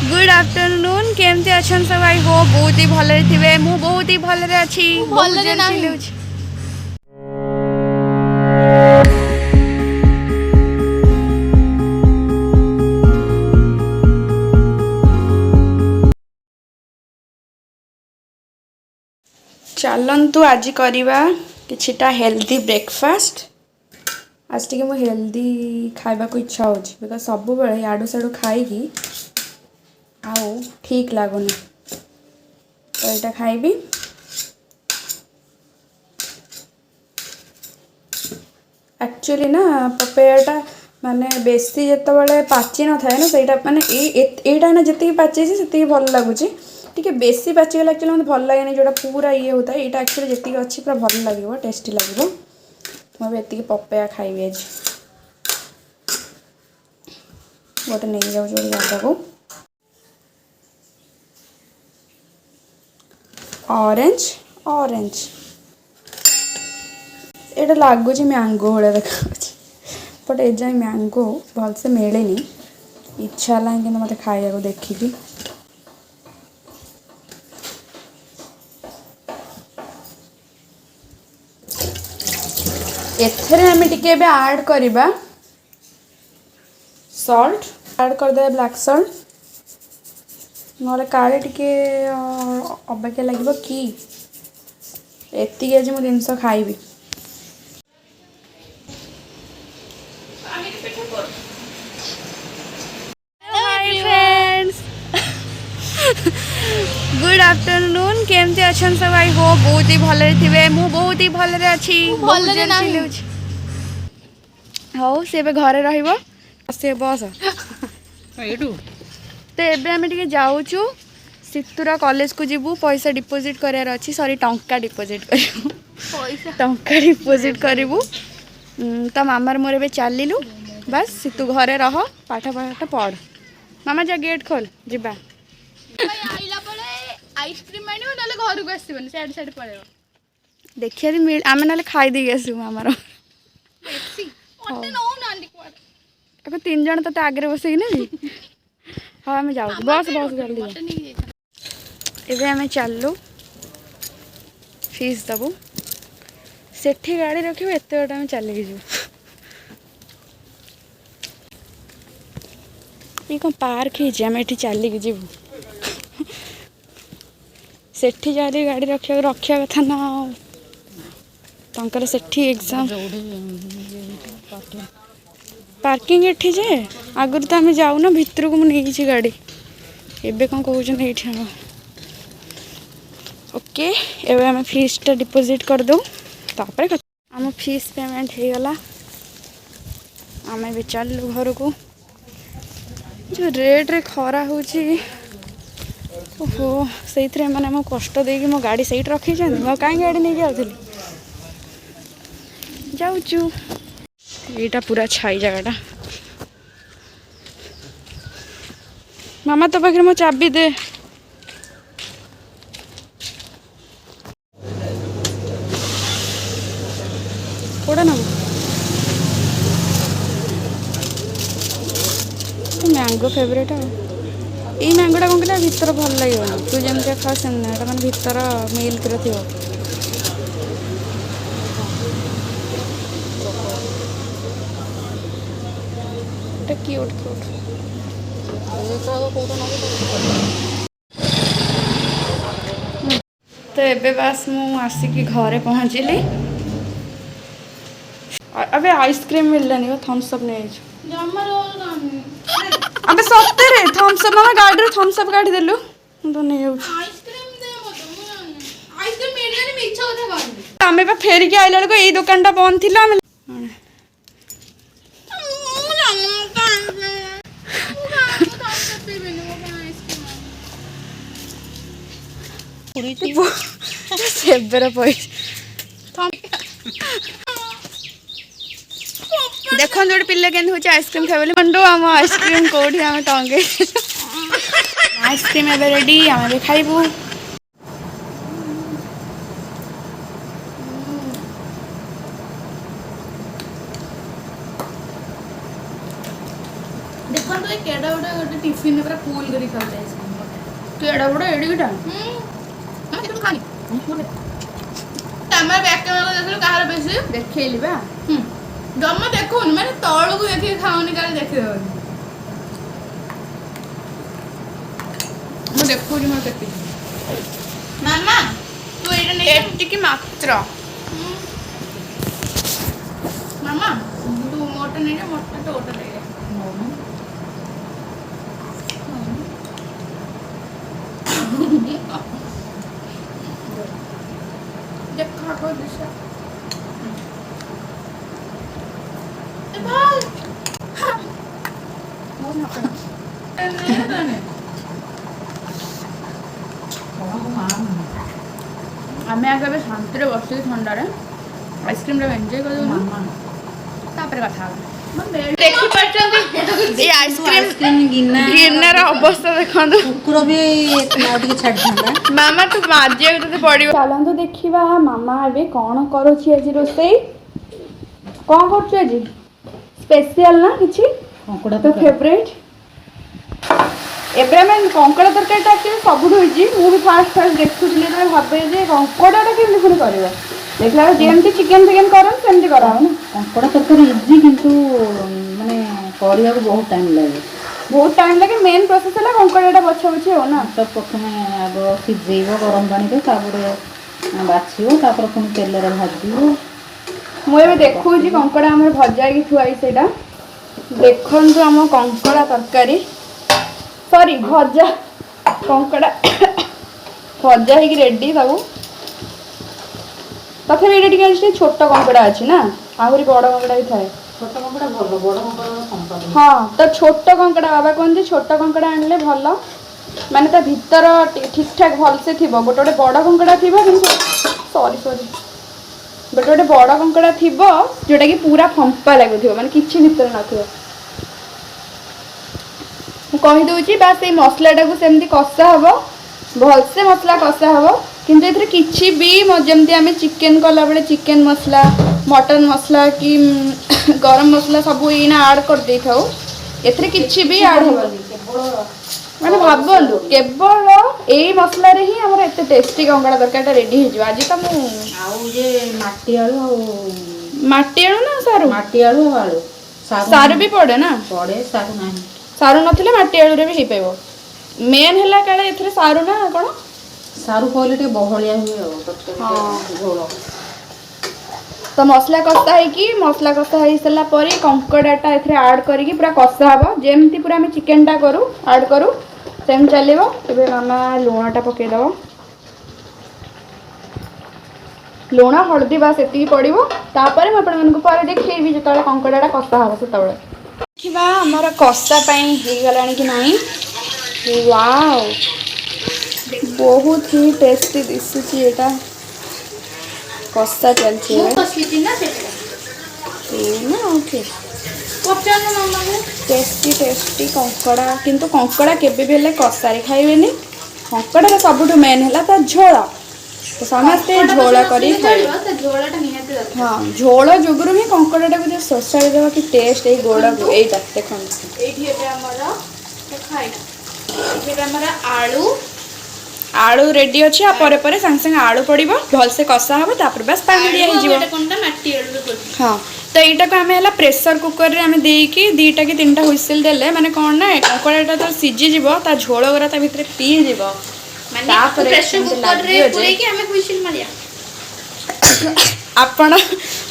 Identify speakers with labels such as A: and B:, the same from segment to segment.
A: Good afternoon केमती अच्छा सब आई होप बहुत ही भले थे मु बहुत ही भले अच्छी चलतु आज करवा किछिटा हेल्दी ब्रेकफास्ट आज टी हेल्दी खावा को इच्छा हो बिकज सब बेले याडू साडू खाई आओ ठीक लगुनि तो यहाँ खाइबी एक्चुअली ना पपैयाटा माने बेसी जिते पाची न थाए ना सहीटा माने एटा ना जी पाची से भल लगुच टी बेसी पाचीगला एक्चुअली मतलब भल लगे जोटा पूरा ये होता है यहाँ एक्चुअली जी अच्छी पूरा भल लगे टेस्टी लगे मुझे ये पपैया खाइबी आज गोटे नहीं जाऊँ जगह को ऑरेंज ऑरेंज ये लगुच मैंगो भाया देखा बट ए जाए मैंगो भलसे मिले इच्छा है कि मत खाया को देखिकी एथरे आम टिके ऐड करवा सॉल्ट ऐड करदे ब्लैक सॉल्ट ना काले टिके अबाकिया लगे कि एति आज मो जिनस खाइबी गुड आफ्टरनून केमती अच्छा सब आई होप बहुत ही भले थे मु बहुत ही भले अच्छी हाँ सी घरे रे बस तो एबे आम टे जाऊँ सीतुरा कॉलेज को जीवु पैसा डिपोजिट करार अच्छी सॉरी टंका डिपोजिट कर टंका डिपोजिट करूँ तो मामार मोर ए चलू बस सीतु घरे रह पाठ पाठ पढ़ मामा जा गेट खोल जीवा आइसक्रीम घर को आसबन से पड़े देखिए मिल आम ना खाईदे आसू आमर तीन जन तो आगे बस हाँ आम जाऊ बस बस जल्दी एबे आम चलू फीस दबू सेठी गाड़ी रखू एत बाट आम चलिकी जीव ये कौन पार्क होम ये चलिकी जीव सेठी जारी गाड़ी रखा कथा ना तंकर सेठी एग्जाम पार्किंग एठी जे आगुरी तो आम जाऊ ना भितर को मुझे गाड़ी एबे कौन कहते ये ओके एबे आम फीसटा डिपोजिट करदे तापर आम फीस पेमेंट हो गला आम भी चलू घर को जो रेट रे खरा हो ओहो से मैंने मो कष्ट देगी मो गाड़ी सही रखी मैं कहीं गाड़ी नहीं जाऊँ जाऊँ यहाँ पूरा छाई जगटा मामा तो पाखे मो चाबी दे कौटा ना मैंगो फेवरेट ये मैंगोटा कौन कहला भितर भल लगे तू जमी खा से मैंने भितर मिल्क थी क्यूट क्यूट तो एबे बस मु आसिकी घरे पहुँचली अबे आइसक्रीम मिललानी वो थम्स अप नहीं अबे सत्तरे थम्स अप मामा गाड़ी रे थम्स अप काढी देलु तो नहीं हो आइसक्रीम दे मत आइसक्रीम मिललानी मिछा कथा कहनी हमें बा फेर के आइला को एई दुकानटा बंद थिला सेबर पैसा देखो जो पिला के आइसक्रीम खाए मंडो आम आइसक्रीम कौटी आम टंगे आइसक्रीम एवं रेडी आम भी खाइबू देखो तो केड़ा बड़ा गोटे टिफिन पूरा फुल करी खाते केड़ा बड़ा एडिटा तुम खानी तमर बैक कैमरा देखलो कहार बेसी देखैली बा जम्मा देखोनी माने तळु को देखि खाओनी काले देखि देबनी मु देखोनी म केति मामा तू एटा नै एटी की मात्र मामा तू मोटा नै जा मोटा तो ओटा ले देखा को दिशा ए भाई वो ना नहीं आमे आगे शांति रे बस ठंडा रे आइसक्रीम रे एंजॉय कर दो तापर कथा देखि परचंदी ए आइसक्रीम गिनर अवस्था देखंदो कुकुर भी नाउटी छाड़ थांदा मामा तू माजे तते पड़ी चलंतो देखिबा मामा एबे कोन करो छी आज रोसई कोन करछु आज स्पेशल ना किछि कंकड़ा तो फेवरेट एबे मैं कंकड़ा तरकारी एक्चुअली सब होइजी मु भी फास्ट देखुली तो भाबे जे कंकड़ाटा केमि पुनी करबो देखला जेमती चिकन चिकन करन सेमती कराओ ना कंकड़ा तरकारी इजी किंतु माने करिया को बहुत टाइम लगे मेन प्रोसेस है कंकड़ाटा बछा बछी हो ना तो प्रथमे आग सिजेइबो गरम पानी रे तापर बाछियो तापर पुनी तेल रे भाजिबो मु एबे देखु जी कंकड़ा हमर भजा की थुआई सेटा देखंतु हम कंकड़ा तरकारी सॉरी भजा कंकड़ा भजा ही रेडी सब तथा ये छोट कंकड़ा अच्छी ना आहरी बड़ कंकड़ा भी थाए छोट कंकड़ा भल बड़ कंकड़ा हाँ तो छोट कंकड़ा बाबा कहते छोट कंकड़ा आनले भल माने ता भीतर ठीक ठाक भल से थी गोटे गोटे बड़ कंकड़ा थी सॉरी सॉरी गोटे गोटे बड़ कंकड़ा थी जोटा कि पूरा फंपा लगुव माने किछि भीतर नथिबो कहीदे बास ये मसलाटा को सेमती कषा हम भलसे मसला कषा हम किंतु एथरे किछि भी जमती आम चिकेन कला बेले चिकेन मसला मटन मसला कि गरम मसला सब ये आड कर दे था एथरे किछि भी आड हो माने भाबंतु केवल एई मसला रे ही हमर एते टेस्टी कंकड़ा तरकारीटा रेडी हो आज तो मु आउ जे माटी आलू ना सारू सारू भी पड़े ना पड़े सारू नाही सारू नथिले माटी आलू रे भी हे पाइबो मेन हला काले एथरे सारू ना कोन सारू कहले टे बहलिया हुए तरकारी झोल तो मसला कषा है सला पर कंकड़ाटा एथरे ऐड करिकी पूरा कषा हबो जेमती पूरा हम चिकनटा करू ऐड करू सेम चलेबो तबे मामा लूणटा पके दबो लूण हळदी बास एतिकी पड़िबो तापर हम अपन को पर देखैबी जतले कंकड़ाटा कषा हबो सेतबे देखिबा हमर कषा पई हे गलानी कि नाही वाओ बहुत ही टेस्टी दिसुची एटा कषा चलची ना ओके टेस्टी टेस्टी कंकड़ा किंतु कंकड़ा केबे भी कषा रे खाइबेनी कंकड़ा सबुठ मेन है ता झोल तो समस्ते झोल करी हाँ झोल जुगुरु ही कंकड़ा को सोसाड़ी देवा कि टेस्ट ये गोड़ा को एटा देखो आलू आलू रेडी अच्छी पर संगे संगे आलू पड़ो भलसे कषा हम तापर बस पानी दिया हाँ तो यहाँ को आम प्रेसर कुकर रे आम देकी दीटा कि तीन हुइसिल देले माने कौन ना कंकड़ाटा तो सीझी झोल गुरा भितर पीज आपण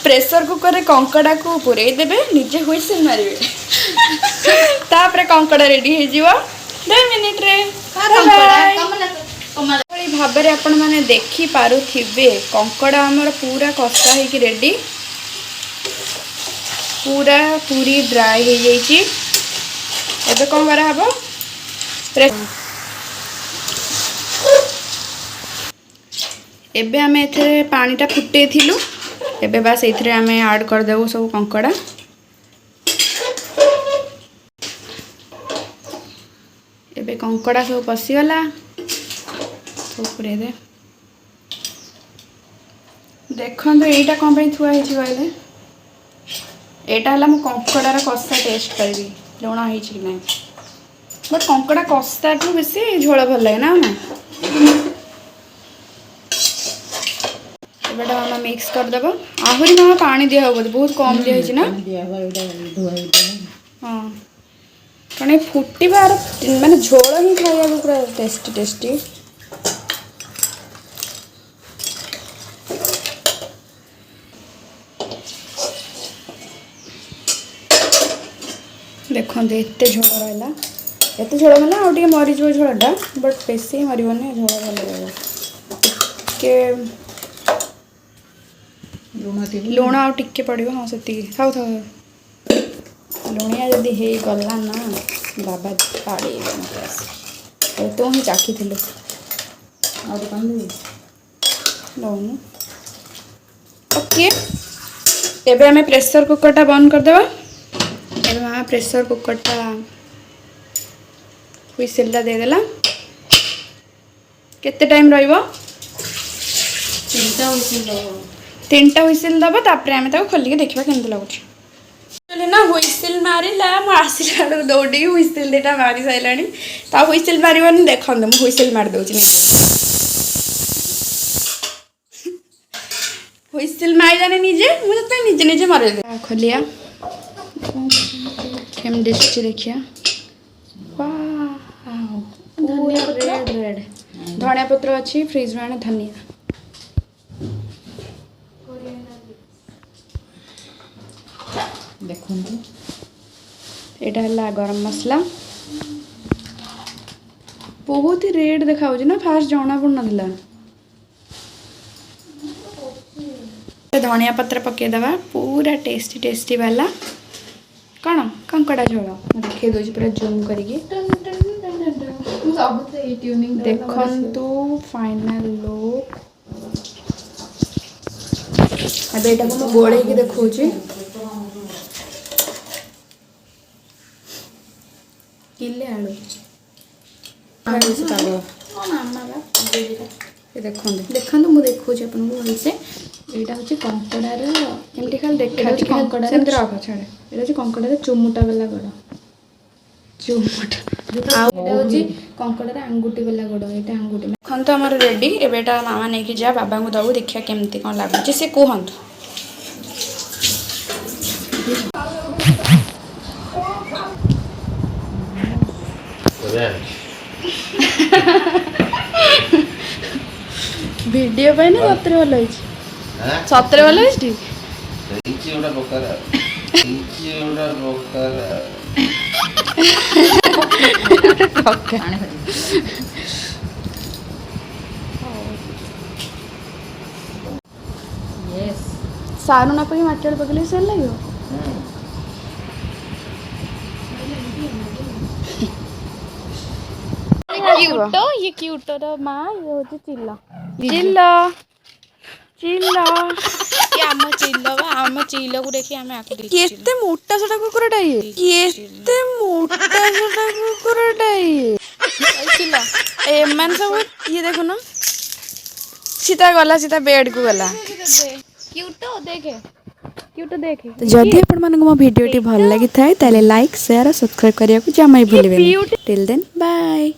A: प्रेसर कुकर रे कंकड़ा को पुरे देबे निजे हुइसिल मारिबे तापर कंकड़ा रेडी हो जिवो 2 मिनिट रे भाव में आपण मैंने देखी पारुथिबे कंकड़ा आमर पूरा कषा हो रेडी पूरा पूरी ड्राई हो जाइए एबे कौन करा हबो एबे आम ए पानीटा फुटे थिलु एबे बास एथिरे आमे ऐड कर देबो सब कंकड़ा। एबे कंकड़ा सब पसीगला दे देखो यहीटा कौन पे थुआ कहले यहाँ है कंकड़ार कषा टेस्ट करी लुण हो बट कंकड़ा कषा ठू बेसी झोल भल लगे ना ना मामा मिक्स करदेव आहरी मामा पानी दिया बोधे बहुत कम दिखाई ना हाँ कारण फुटबार माने झोल ही खाया पूरा टेस्टी टेस्टी। देखते एत झोल रहा एत झोल मैंने आगे मरीज झोलटा बट बेसी मरबनी झोल भल के लुण आगे पड़ो हाँ से खाऊ था लुणिया जदि हो गला ना बाबा पाड़े मत तू ही चाखी लौनु ओके एबे हमें प्रेशर कुकरटा बंद करदेवा। एबे मामा प्रेशर कुकरटा हुइसेलटा देदेला केते टाइम रहिबो 3टा हुइसेल दबा तापर आमे ताको खोलिके देखिबा केमति लागुछ ना हुइसेल मारिला मु आसिला दौड़ी हुइसेल देटा मारी साइलानी ता हुइसेल मारिबनी देखन मु हुइसेल मार दउची नै हुइसेल मारिलाने निजे मु त निजे निजे मारे दे खोलिया केम डिश देखिया वाओ पूरा रेड रेड धनिया पत्र अछि फ्रिज में धनिया देखो यहाँ गरम मसला बहुत ही रेड देखा ना फास्ट जना पड़ना धनिया पत्र पकईदे पूरा टेस्टी टेस्टी वाला कौन कंकड़ा झोल देखे दूसरी पूरा जूम करके देखु फाइनल लुक अब यहाँ को गोले देखा किले आलू देखो देखो मुझे देखा आपको भलसे यहाँ हूँ कंकड़ार एमती खाली देखा कंकड़ा रख छाड़े यहाँ कंकड़ार चुमुटा वाला गोड़ चुमुटा हूँ कंकड़ार आंगुठी वाला गोड़ यहाँ आंगुठी देखो तो आम रेडी एटा मामा नहीं जा बाबा को दबू देखिए केमती कौन लगुच सी कहतु वीडियो पे ना सतरे भल सतरे भल सारू ना पकड़ माटी पकड़े से लगे क्यूटो ये क्यूटो रो मां ये होती चिल्ला चिल्ला चिल्ला ये आम चिल्ला बा आम चिल्ला को देखि आमे आके केते मोटा छोटा कुकुरटा ये केते मोटा छोटा कुकुरटा ये चिल्ला ए मन सब ये देखो ना सीता गला सीता बेड को गला क्यूटो देखे क्यूटो देखे तो जदि आपण मन को मो वीडियो टी भल लागि थाए ताले लाइक शेयर और सब्सक्राइब करिया को जमाई भूलिबे टिल देन बाय।